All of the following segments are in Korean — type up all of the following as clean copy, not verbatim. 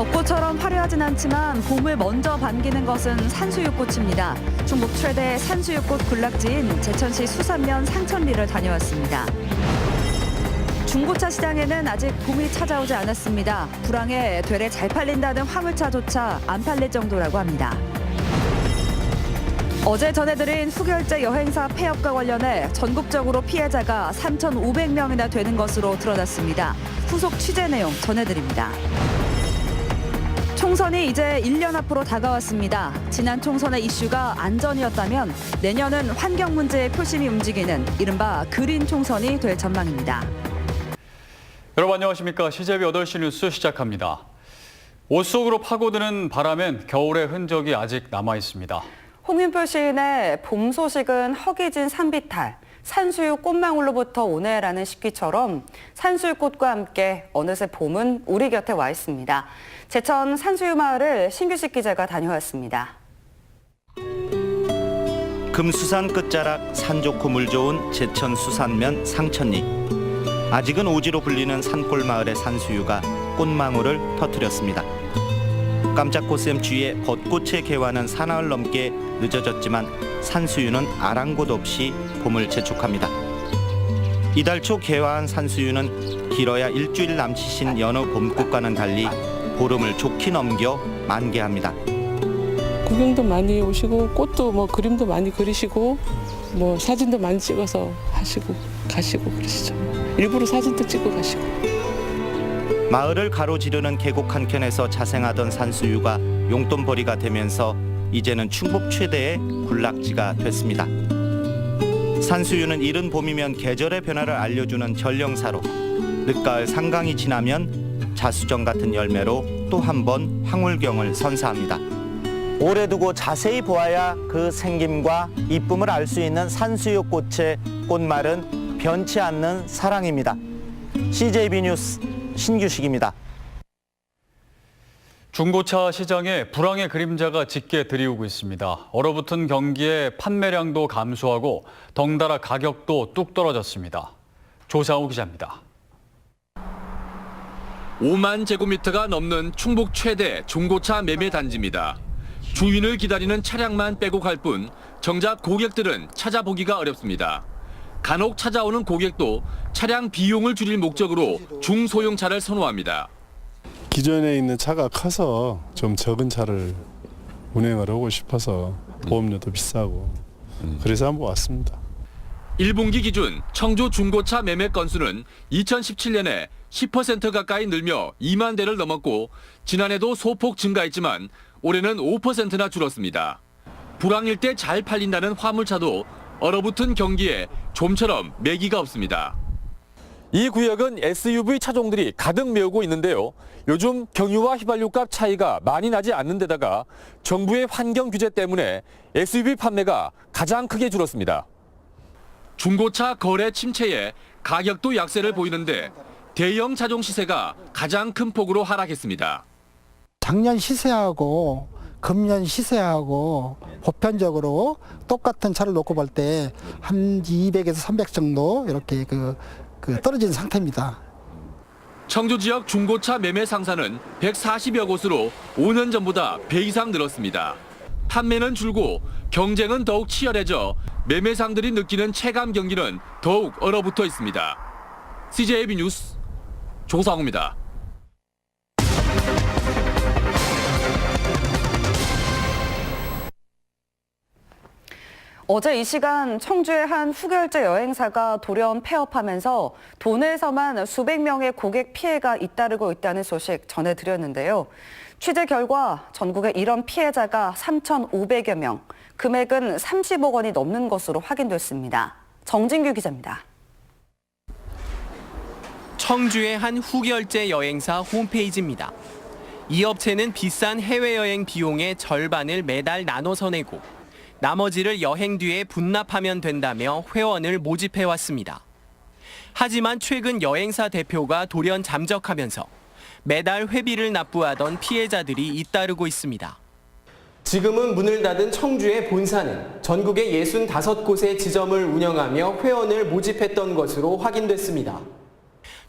벚꽃처럼 화려하진 않지만 봄을 먼저 반기는 것은 산수유꽃입니다. 중국 최대 산수유꽃 군락지인 제천시 수산면 상천리를 다녀왔습니다. 중고차 시장에는 아직 봄이 찾아오지 않았습니다. 불황에 되레 잘 팔린다는 화물차조차 안 팔릴 정도라고 합니다. 어제 전해드린 후결제 여행사 폐업과 관련해 전국적으로 피해자가 3,500명이나 되는 것으로 드러났습니다. 후속 취재 내용 전해드립니다. 총선이 이제 1년 앞으로 다가왔습니다. 지난 총선의 이슈가 안전이었다면 내년은 환경 문제에 표심이 움직이는 이른바 그린 총선이 될 전망입니다. 여러분 안녕하십니까. CJB 8시 뉴스 시작합니다. 옷 속으로 파고드는 바람엔 겨울의 흔적이 아직 남아 있습니다. 홍윤표 시인의 봄 소식은 허기진 산비탈, 산수유 꽃망울로부터 오네라는 시귀처럼 산수유꽃과 함께 어느새 봄은 우리 곁에 와 있습니다. 제천 산수유 마을을 신규식 기자가 다녀왔습니다. 금수산 끝자락 산 좋고 물 좋은 제천 수산면 상천리. 아직은 오지로 불리는 산골 마을의 산수유가 꽃망울을 터뜨렸습니다. 깜짝 꽃샘 주위에 벚꽃의 개화는 사나흘 넘게 늦어졌지만 산수유는 아랑곳 없이 봄을 재촉합니다. 이달 초 개화한 산수유는 길어야 일주일 남짓인 여느 봄꽃과는 달리 보름을 좋게 넘겨 만개합니다. 구경도 많이 오시고 꽃도 그림도 많이 그리시고 사진도 많이 찍어서 하시고 가시고 그러시죠. 일부러 사진도 찍고 가시고. 마을을 가로지르는 계곡 한켠에서 자생하던 산수유가 용돈벌이가 되면서 이제는 충북 최대의 군락지가 됐습니다. 산수유는 이른 봄이면 계절의 변화를 알려주는 전령사로, 늦가을 상강이 지나면 자수정 같은 열매로 또 한 번 황홀경을 선사합니다. 오래 두고 자세히 보아야 그 생김과 이쁨을 알 수 있는 산수유 꽃의 꽃말은 변치 않는 사랑입니다. CJB 뉴스 신규식입니다. 중고차 시장에 불황의 그림자가 짙게 드리우고 있습니다. 얼어붙은 경기에 판매량도 감소하고 덩달아 가격도 뚝 떨어졌습니다. 조상우 기자입니다. 5만 제곱미터가 넘는 충북 최대 중고차 매매 단지입니다. 주인을 기다리는 차량만 빼고 갈 뿐 정작 고객들은 찾아보기가 어렵습니다. 간혹 찾아오는 고객도 차량 비용을 줄일 목적으로 중소형차를 선호합니다. 기존에 있는 차가 커서 좀 적은 차를 운행을 하고 싶어서 보험료도 비싸고 그래서 한번 왔습니다. 1분기 기준 청주 중고차 매매 건수는 2017년에 10% 가까이 늘며 2만 대를 넘었고 지난해도 소폭 증가했지만 올해는 5%나 줄었습니다. 불황일 때 잘 팔린다는 화물차도 얼어붙은 경기에 좀처럼 매기가 없습니다. 이 구역은 SUV 차종들이 가득 메우고 있는데요. 요즘 경유와 휘발유값 차이가 많이 나지 않는 데다가 정부의 환경 규제 때문에 SUV 판매가 가장 크게 줄었습니다. 중고차 거래 침체에 가격도 약세를 보이는데 대형 차종 시세가 가장 큰 폭으로 하락했습니다. 작년 시세하고 금년 시세하고 보편적으로 똑같은 차를 놓고 볼 때 한 200에서 300 정도 이렇게 떨어진 상태입니다. 청주 지역 중고차 매매 상사는 140여 곳으로 5년 전보다 배 이상 늘었습니다. 판매는 줄고 경쟁은 더욱 치열해져 매매상들이 느끼는 체감 경기는 더욱 얼어붙어 있습니다. CJB 뉴스 조상우입니다. 어제 이 시간 청주의 한 후결제 여행사가 돌연 폐업하면서 도내에서만 수백 명의 고객 피해가 잇따르고 있다는 소식 전해드렸는데요. 취재 결과 전국에 이런 피해자가 3,500여 명, 금액은 30억 원이 넘는 것으로 확인됐습니다. 정진규 기자입니다. 청주의 한 후결제 여행사 홈페이지입니다. 이 업체는 비싼 해외여행 비용의 절반을 매달 나눠서 내고 나머지를 여행 뒤에 분납하면 된다며 회원을 모집해왔습니다. 하지만 최근 여행사 대표가 돌연 잠적하면서 매달 회비를 납부하던 피해자들이 잇따르고 있습니다. 지금은 문을 닫은 청주의 본사는 전국의 65곳의 지점을 운영하며 회원을 모집했던 것으로 확인됐습니다.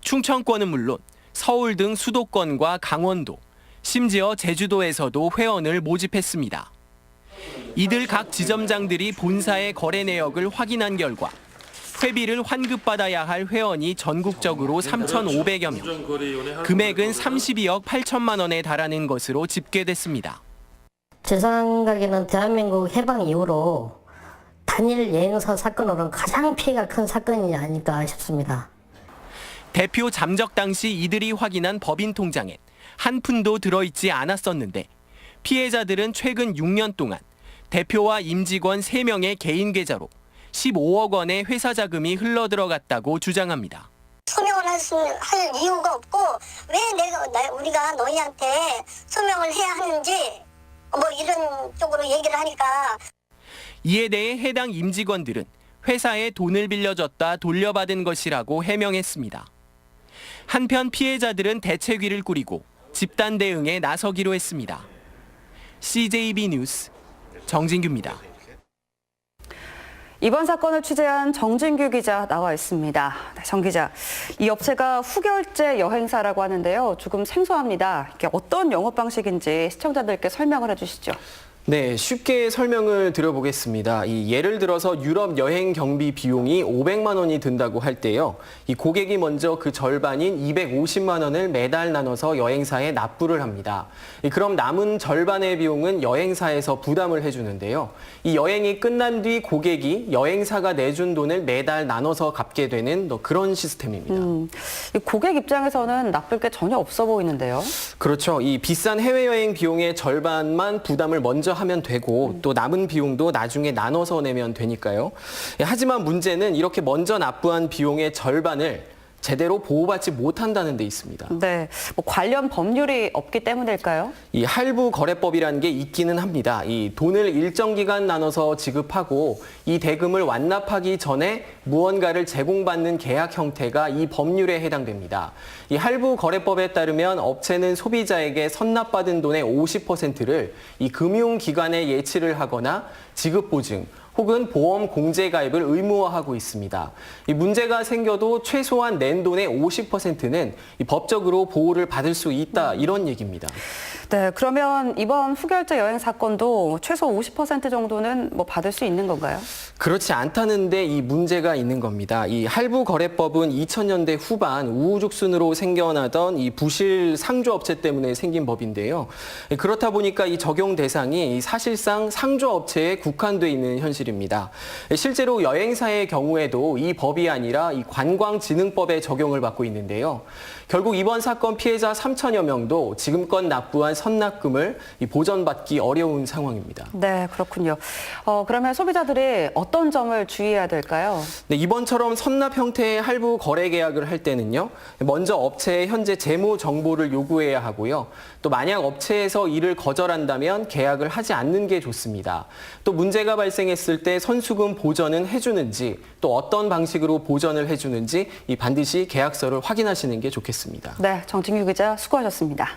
충청권은 물론 서울 등 수도권과 강원도, 심지어 제주도에서도 회원을 모집했습니다. 이들 각 지점장들이 본사의 거래 내역을 확인한 결과 회비를 환급받아야 할 회원이 전국적으로 3,500여 명, 금액은 32억 8천만 원에 달하는 것으로 집계됐습니다. 제 생각에는 대한민국 해방 이후로 단일 여행사 사건으로는 가장 피해가 큰 사건이 아닐까 싶습니다. 대표 잠적 당시 이들이 확인한 법인 통장엔 한 푼도 들어있지 않았었는데 피해자들은 최근 6년 동안 대표와 임직원 3명의 개인 계좌로 15억 원의 회사 자금이 흘러들어갔다고 주장합니다. 소명을 할 이유가 없고 왜 우리가 너희한테 소명을 해야 하는지 뭐 이런 쪽으로 얘기를 하니까. 이에 대해 해당 임직원들은 회사에 돈을 빌려줬다 돌려받은 것이라고 해명했습니다. 한편 피해자들은 대책위를 꾸리고 집단 대응에 나서기로 했습니다. CJB 뉴스 정진규입니다. 이번 사건을 취재한 정진규 기자 나와 있습니다. 네, 정 기자, 이 업체가 후결제 여행사라고 하는데요. 조금 생소합니다. 이게 어떤 영업 방식인지 시청자들께 설명을 해주시죠. 네, 쉽게 설명을 드려보겠습니다. 예를 들어서 유럽 여행 경비 비용이 500만 원이 든다고 할 때요. 이 고객이 먼저 그 절반인 250만 원을 매달 나눠서 여행사에 납부를 합니다. 그럼 남은 절반의 비용은 여행사에서 부담을 해주는데요. 이 여행이 끝난 뒤 고객이 여행사가 내준 돈을 매달 나눠서 갚게 되는 그런 시스템입니다. 고객 입장에서는 나쁠 게 전혀 없어 보이는데요. 그렇죠. 이 비싼 해외여행 비용의 절반만 부담을 먼저 하면 되고 또 남은 비용도 나중에 나눠서 내면 되니까요. 하지만 문제는 이렇게 먼저 납부한 비용의 절반을 제대로 보호받지 못한다는 데 있습니다. 네, 뭐 관련 법률이 없기 때문일까요? 이 할부 거래법이라는 게 있기는 합니다. 이 돈을 일정 기간 나눠서 지급하고 이 대금을 완납하기 전에 무언가를 제공받는 계약 형태가 이 법률에 해당됩니다. 이 할부 거래법에 따르면 업체는 소비자에게 선납받은 돈의 50%를 이 금융기관에 예치를 하거나 지급 보증 혹은 보험 공제 가입을 의무화하고 있습니다. 이 문제가 생겨도 최소한 낸 돈의 50%는 이 법적으로 보호를 받을 수 있다, 이런 얘기입니다. 네, 그러면 이번 후결제 여행 사건도 최소 50% 정도는 뭐 받을 수 있는 건가요? 그렇지 않다는데 이 문제가 있는 겁니다. 이 할부 거래법은 2000년대 후반 우후죽순으로 생겨나던 이 부실 상조업체 때문에 생긴 법인데요. 그렇다 보니까 이 적용 대상이 사실상 상조업체에 국한돼 있는 현실입니다. 실제로 여행사의 경우에도 이 법이 아니라 이 관광진흥법에 적용을 받고 있는데요. 결국 이번 사건 피해자 3천여 명도 지금껏 납부한 선납금을 보전받기 어려운 상황입니다. 네, 그렇군요. 그러면 소비자들이 어떤 점을 주의해야 될까요? 네, 이번처럼 선납 형태의 할부 거래 계약을 할 때는요. 먼저 업체의 현재 재무 정보를 요구해야 하고요. 또 만약 업체에서 이를 거절한다면 계약을 하지 않는 게 좋습니다. 또 문제가 발생했을 때 선수금 보전은 해주는지 또 어떤 방식으로 보전을 해주는지 반드시 계약서를 확인하시는 게 좋겠습니다. 네, 정진규 기자 수고하셨습니다.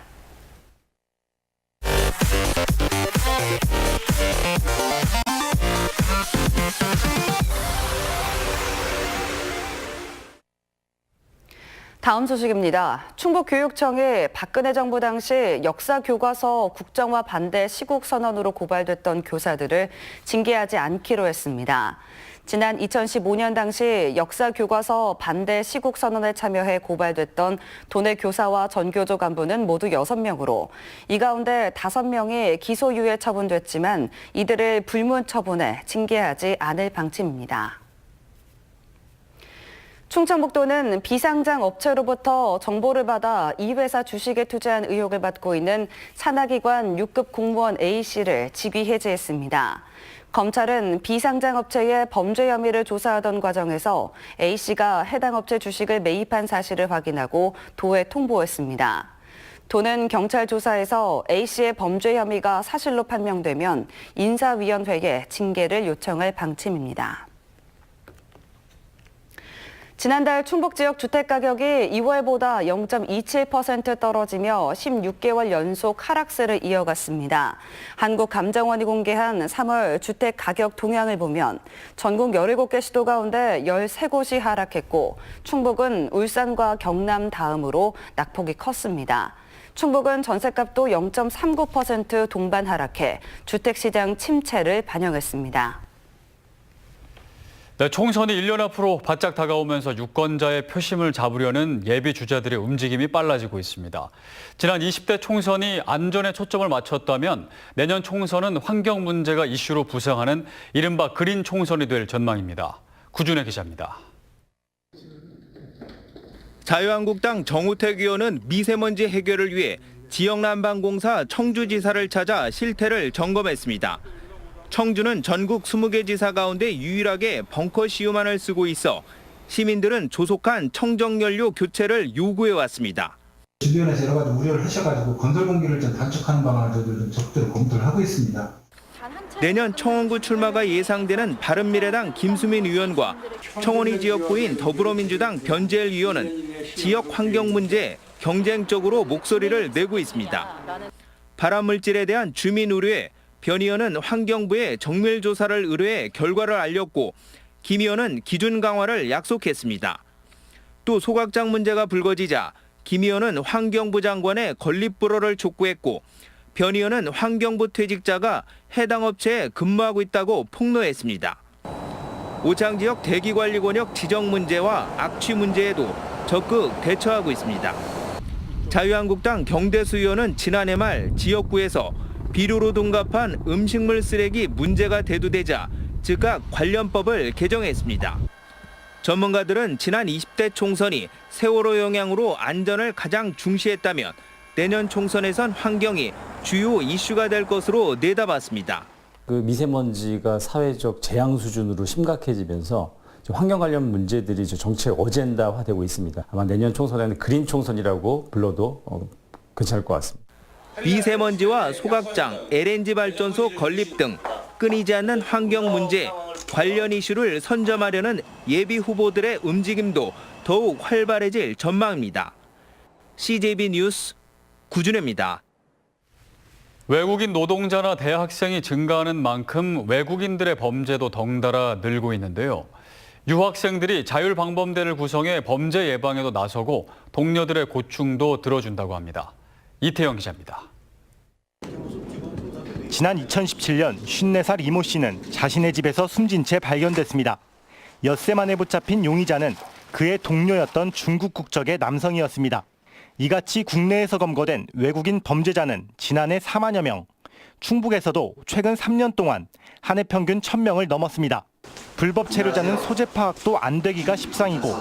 다음 소식입니다. 충북교육청이 박근혜 정부 당시 역사교과서 국정화 반대 시국 선언으로 고발됐던 교사들을 징계하지 않기로 했습니다. 지난 2015년 당시 역사교과서 반대 시국 선언에 참여해 고발됐던 도내 교사와 전교조 간부는 모두 6명으로 이 가운데 5명이 기소유예 처분됐지만 이들을 불문 처분해 징계하지 않을 방침입니다. 충청북도는 비상장 업체로부터 정보를 받아 이 회사 주식에 투자한 의혹을 받고 있는 산하기관 6급 공무원 A씨를 직위 해제했습니다. 검찰은 비상장 업체의 범죄 혐의를 조사하던 과정에서 A씨가 해당 업체 주식을 매입한 사실을 확인하고 도에 통보했습니다. 도는 경찰 조사에서 A씨의 범죄 혐의가 사실로 판명되면 인사위원회에 징계를 요청할 방침입니다. 지난달 충북 지역 주택가격이 2월보다 0.27% 떨어지며 16개월 연속 하락세를 이어갔습니다. 한국감정원이 공개한 3월 주택가격 동향을 보면 전국 17개 시도 가운데 13곳이 하락했고 충북은 울산과 경남 다음으로 낙폭이 컸습니다. 충북은 전셋값도 0.39% 동반 하락해 주택시장 침체를 반영했습니다. 네, 총선이 1년 앞으로 바짝 다가오면서 유권자의 표심을 잡으려는 예비 주자들의 움직임이 빨라지고 있습니다. 지난 20대 총선이 안전에 초점을 맞췄다면 내년 총선은 환경 문제가 이슈로 부상하는 이른바 그린 총선이 될 전망입니다. 구준혜 기자입니다. 자유한국당 정우택 의원은 미세먼지 해결을 위해 지역난방공사 청주지사를 찾아 실태를 점검했습니다. 청주는 전국 20개 지사 가운데 유일하게 벙커 시유만을 쓰고 있어 시민들은 조속한 청정연료 교체를 요구해왔습니다. 주변에서 여러 가지 우려를 하셔가지고 건설 공기를 좀 단축하는 방안을 저희들 좀 적극적으로 검토를 하고 있습니다. 내년 청원구 출마가 예상되는 바른미래당 김수민 의원과 청원이 지역구인 더불어민주당 변재일 의원은 지역 환경 문제에 경쟁적으로 목소리를 내고 있습니다. 발암물질에 대한 주민 우려에 변 의원은 환경부에 정밀 조사를 의뢰해 결과를 알렸고 김 의원은 기준 강화를 약속했습니다. 또 소각장 문제가 불거지자 김 의원은 환경부 장관의 건립불허를 촉구했고 변 의원은 환경부 퇴직자가 해당 업체에 근무하고 있다고 폭로했습니다. 오창 지역 대기관리권역 지정 문제와 악취 문제에도 적극 대처하고 있습니다. 자유한국당 경대수 의원은 지난해 말 지역구에서 비료로 둔갑한 음식물 쓰레기 문제가 대두되자 즉각 관련법을 개정했습니다. 전문가들은 지난 20대 총선이 세월호 영향으로 안전을 가장 중시했다면 내년 총선에선 환경이 주요 이슈가 될 것으로 내다봤습니다. 그 미세먼지가 사회적 재앙 수준으로 심각해지면서 환경 관련 문제들이 정책 어젠다화되고 있습니다. 아마 내년 총선에는 그린 총선이라고 불러도 괜찮을 것 같습니다. 미세먼지와 소각장, LNG 발전소 건립 등 끊이지 않는 환경 문제, 관련 이슈를 선점하려는 예비 후보들의 움직임도 더욱 활발해질 전망입니다. CJB 뉴스 구준혜입니다. 외국인 노동자나 대학생이 증가하는 만큼 외국인들의 범죄도 덩달아 늘고 있는데요. 유학생들이 자율방범대를 구성해 범죄 예방에도 나서고 동료들의 고충도 들어준다고 합니다. 이태영 기자입니다. 지난 2017년 54살 이모 씨는 자신의 집에서 숨진 채 발견됐습니다. 엿새 만에 붙잡힌 용의자는 그의 동료였던 중국 국적의 남성이었습니다. 이같이 국내에서 검거된 외국인 범죄자는 지난해 4만여 명, 충북에서도 최근 3년 동안 한 해 평균 1,000명을 넘었습니다. 불법 체류자는 소재 파악도 안 되기가 십상이고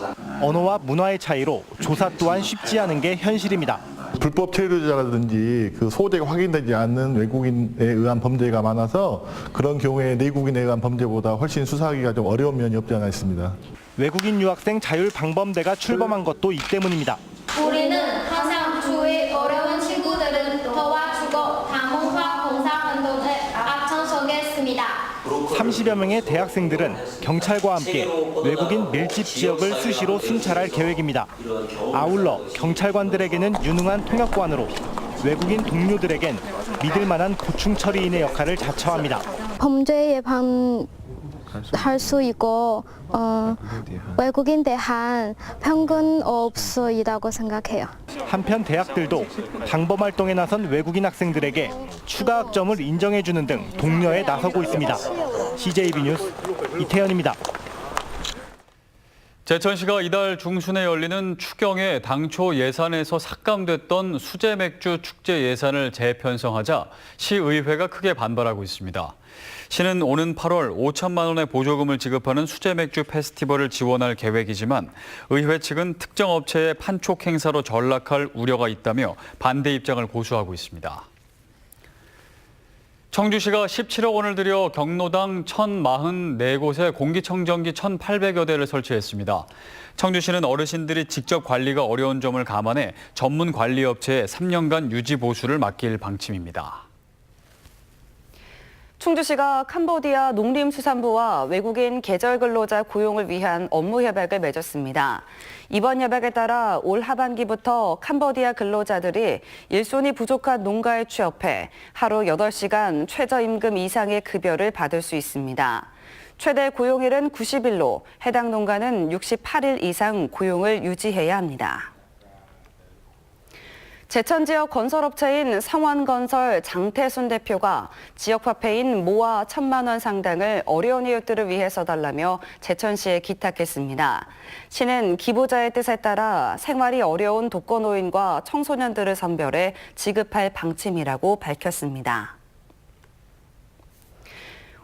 언어와 문화의 차이로 조사 또한 쉽지 않은 게 현실입니다. 불법 체류자라든지 그 소재가 확인되지 않는 외국인에 의한 범죄가 많아서 그런 경우에 내국인에 의한 범죄보다 훨씬 수사하기가 좀 어려운 면이 없지 않아 있습니다. 외국인 유학생 자율방범대가 출범한 것도 이 때문입니다. 우리는 항상 주위 어려운 친구들을 도와주고 다문화 봉사활동을 앞장서겠습니다. 30여 명의 대학생들은 경찰과 함께 외국인 밀집 지역을 수시로 순찰할 계획입니다. 아울러 경찰관들에게는 유능한 통역관으로 외국인 동료들에겐 믿을 만한 고충 처리인의 역할을 자처합니다. 범죄 예방 할 수 있고 외국인 대한 편견 없이라고 생각해요. 한편 대학들도 방범 활동에 나선 외국인 학생들에게 추가 학점을 인정해주는 등 독려에 나서고 있습니다. CJB 뉴스 이태현입니다. 제천시가 이달 중순에 열리는 추경에 당초 예산에서 삭감됐던 수제 맥주 축제 예산을 재편성하자 시의회가 크게 반발하고 있습니다. 시는 오는 8월 5천만 원의 보조금을 지급하는 수제 맥주 페스티벌을 지원할 계획이지만 의회 측은 특정 업체의 판촉 행사로 전락할 우려가 있다며 반대 입장을 고수하고 있습니다. 청주시가 17억 원을 들여 경로당 1,044곳에 공기청정기 1,800여 대를 설치했습니다. 청주시는 어르신들이 직접 관리가 어려운 점을 감안해 전문 관리업체에 3년간 유지 보수를 맡길 방침입니다. 충주시가 캄보디아 농림수산부와 외국인 계절 근로자 고용을 위한 업무 협약을 맺었습니다. 이번 협약에 따라 올 하반기부터 캄보디아 근로자들이 일손이 부족한 농가에 취업해 하루 8시간 최저임금 이상의 급여를 받을 수 있습니다. 최대 고용일은 90일로 해당 농가는 68일 이상 고용을 유지해야 합니다. 제천 지역 건설업체인 성원건설 장태순 대표가 지역 화폐인 모아 1,000만 원 상당을 어려운 이웃들을 위해 써달라며 제천시에 기탁했습니다. 시는 기부자의 뜻에 따라 생활이 어려운 독거노인과 청소년들을 선별해 지급할 방침이라고 밝혔습니다.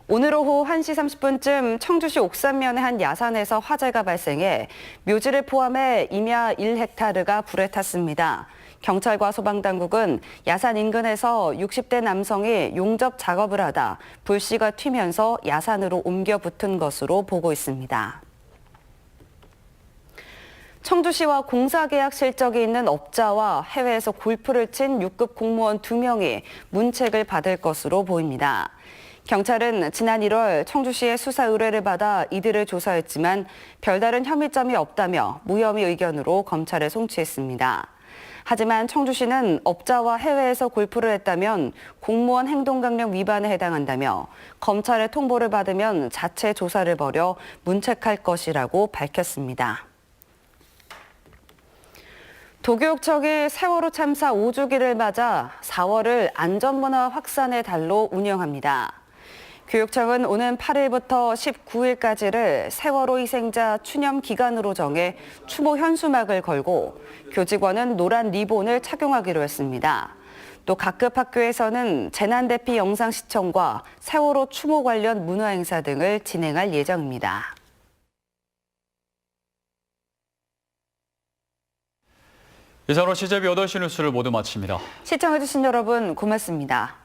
오늘 오후 1시 30분쯤 청주시 옥산면의 한 야산에서 화재가 발생해 묘지를 포함해 임야 1헥타르가 불에 탔습니다. 경찰과 소방당국은 야산 인근에서 60대 남성이 용접 작업을 하다 불씨가 튀면서 야산으로 옮겨 붙은 것으로 보고 있습니다. 청주시와 공사계약 실적이 있는 업자와 해외에서 골프를 친 6급 공무원 2명이 문책을 받을 것으로 보입니다. 경찰은 지난 1월 청주시의 수사 의뢰를 받아 이들을 조사했지만 별다른 혐의점이 없다며 무혐의 의견으로 검찰에 송치했습니다. 하지만 청주시는 업자와 해외에서 골프를 했다면 공무원 행동강령 위반에 해당한다며 검찰의 통보를 받으면 자체 조사를 벌여 문책할 것이라고 밝혔습니다. 도교육청이 세월호 참사 5주기를 맞아 4월을 안전문화 확산의 달로 운영합니다. 교육청은 오는 8일부터 19일까지를 세월호 희생자 추념 기간으로 정해 추모 현수막을 걸고 교직원은 노란 리본을 착용하기로 했습니다. 또 각급 학교에서는 재난 대피 영상 시청과 세월호 추모 관련 문화 행사 등을 진행할 예정입니다. 이상으로 CJB 8시 뉴스를 모두 마칩니다. 시청해주신 여러분 고맙습니다.